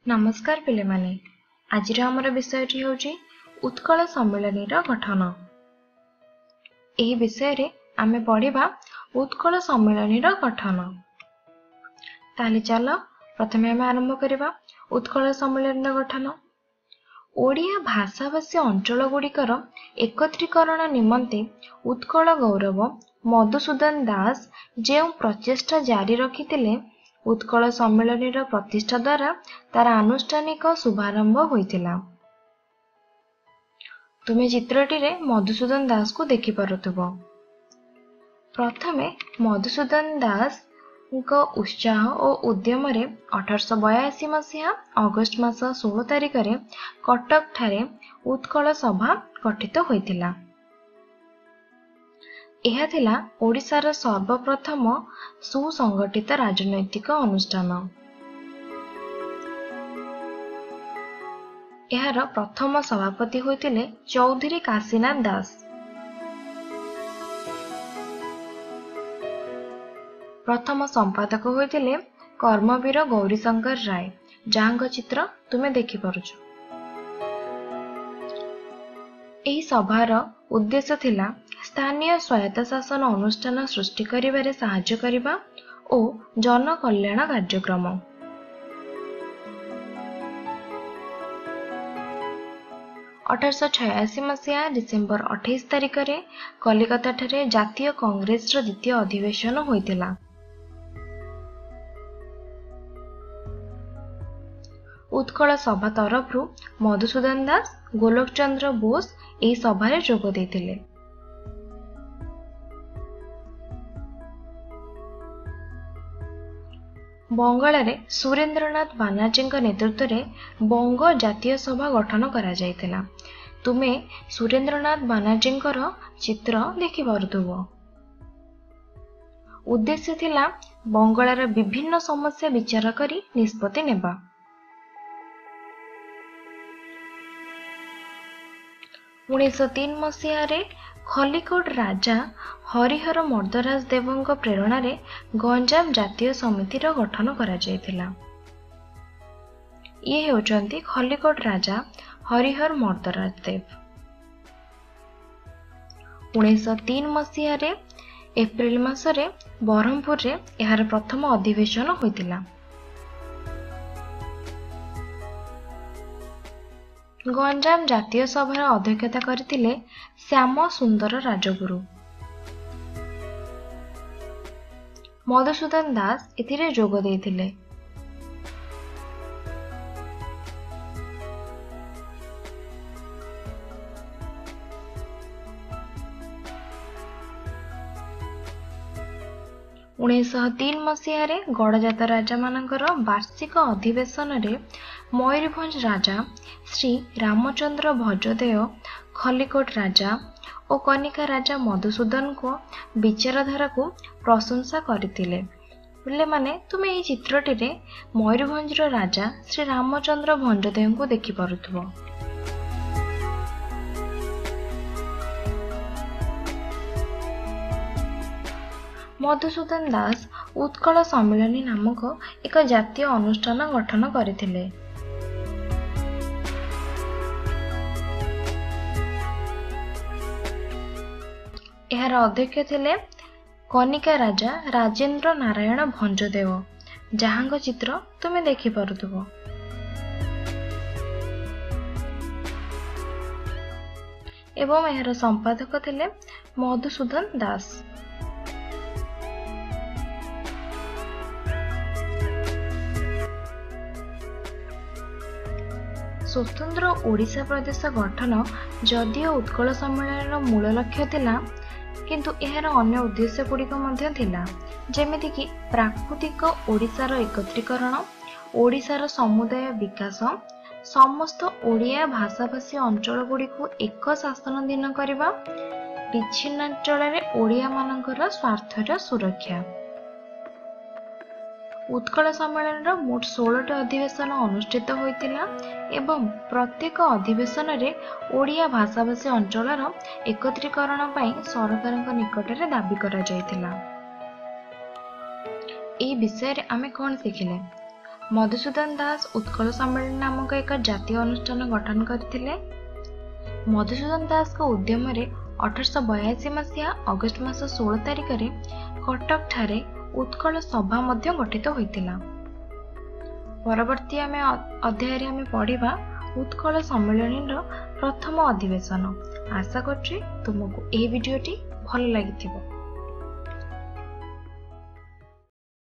नमस्कार पिले माने आज आमर विषयटी होची उत्कल सम्मेलनी गठन। एही विषय रे आमे पढ़िबा उत्कल सम्मेलनी गठन। ताले चलो प्रथमे आमे आरंभ करिबा उत्कल सम्मेलनी गठन। ओडिया भाषाभाषी अंचल गुड़िकर एकत्रीकरण निमंते उत्कल गौरव मधुसूदन दास जे प्रचेष्टा जारी रखिथिले उत्कल सम्मेलनी प्रतिष्ठा द्वारा तार आनुष्ठानिक शुभारंभ होइतिला। तुमे चित्रटी रे मधुसूदन दास को देखि पारुथबो। प्रथमे मधुसूदन दास को उत्साह और उद्यम रे 1882 मसीहा अगस्त मास 16 तारिख रे कटक ठारे उत्कल सभा गठित होइतिला। यह थिला ओडिशार सर्वप्रथम सुसंगठित राजनैतिक अनुष्ठान। यार प्रथम सभापति होइतिले चौधरी काशीनाथ दास। प्रथम संपादक होइतिले कर्मवीर गौरीशंकर राय जहां चित्र तुमे देखि पारुछ। एही सभार उद्देश्य थिला स्थानीय स्वायत्त शासन अनुष्ठान सृष्टि करिबारे सहाय्य करिबा ओ जन कल्याण कार्यक्रम। मसीहा डिसेम्बर 28 तारिख रे कलिकता ठारे जातीय कांग्रेस द्वितीय अधिवेशन होइतिला। उत्कल सभा तरफ मधुसूदन दास गोलोक चंद्र बोस एही सभारे जोग देइतिले। बंगाल सुरेंद्रनाथ बानार्जी नेतृत्व में बंग जातीय सभा गठन करा जायतिला। तुमे सुरेंद्रनाथ बानार्जी चित्र देखि पारुथबो। उद्देश्य थिला बंगालर विभिन्न समस्या विचार करी निष्पत्ति नेबा। 1903 मसीह खलिकोट राजा हरिहर मर्दराज देवଙ୍କ प्रेरणा रे गंजाम जातीय समिति गठन करा जायतिला। ये हेउचंती खलिकोट राजा हरिहर मर्दराज देव। 1903 मसीह एप्रिल मासरे बरहमपुर रे यार प्रथम अधिवेशन होइतिला। गंजाम जातीय सभार अध्यक्षता करथिले श्याम सुंदर राजगुरु। मधुसूदन दास एथिरे जोग देइथिले। उन्नीस 3 मसीह गड़जात राजा मानकर वार्षिक अधिवेशन रे मयूरभंज राजा श्री रामचंद्र भजदेव खलिकोट राजा और कनिका राजा मधुसूदन को विचारधारा को प्रशंसा करथिले। बोले माने तुमे ये चित्रटी रे मयूरभंज राजा श्री रामचंद्र भंजदेव को देखि पारुथबो। मधुसूदन दास उत्कल सम्मेलनी नामक एक जातीय अनुष्ठान गठन करथिले। यार अध्यक्ष थिले कनिका राजा राजेंद्र नारायण भंजदेव जहां चित्र तुमे देखि पारुथबो। एवं यार संपादक थिले मधुसूदन दास। स्वतंत्र ओडिशा प्रदेश गठन जदियो उत्कल सम्मेलन मूल लक्ष्य थिला किंतु एहर अन्य उद्देश्य गुड़िक मध्य थिला जेमिति कि प्राकृतिक ओडिशार एकत्रीकरण, ओडिशार समुदाय विकास, समस्त ओडिया भाषाभाषी अंचल गुड़िक एक शासनाधीन करबा, विच्छिन्नांचल रे ओडिया मानकर स्वार्थर सुरक्षा। उत्कल सम्मेलन मोट 16 अधिवेशन अनुष्ठित होइतिला एवं प्रत्येक अधिवेशन रे ओडिया भाषाभाषी अंचलर एकत्रीकरण पई सरकारक निकट रे दाबी करा जायतिला। एही विषय रे आमे कोन सिखिले मधुसूदन दास उत्कल सम्मेलन नामक एक जातीय अनुष्ठान गठन करथिले। मधुसूदन दास को उद्यम 1882 मसीहा अगस्ट मास 16 तारिख रे कटक ठारे उत्कल सभा मध्य गठित होइतिला। परवर्ती आमे अध्याय रे आमे पढ़िबा उत्कल सम्मेलन प्रथम अधिवेशन। आशा करछि तुमको ए वीडियोटी भल लागिथिबो।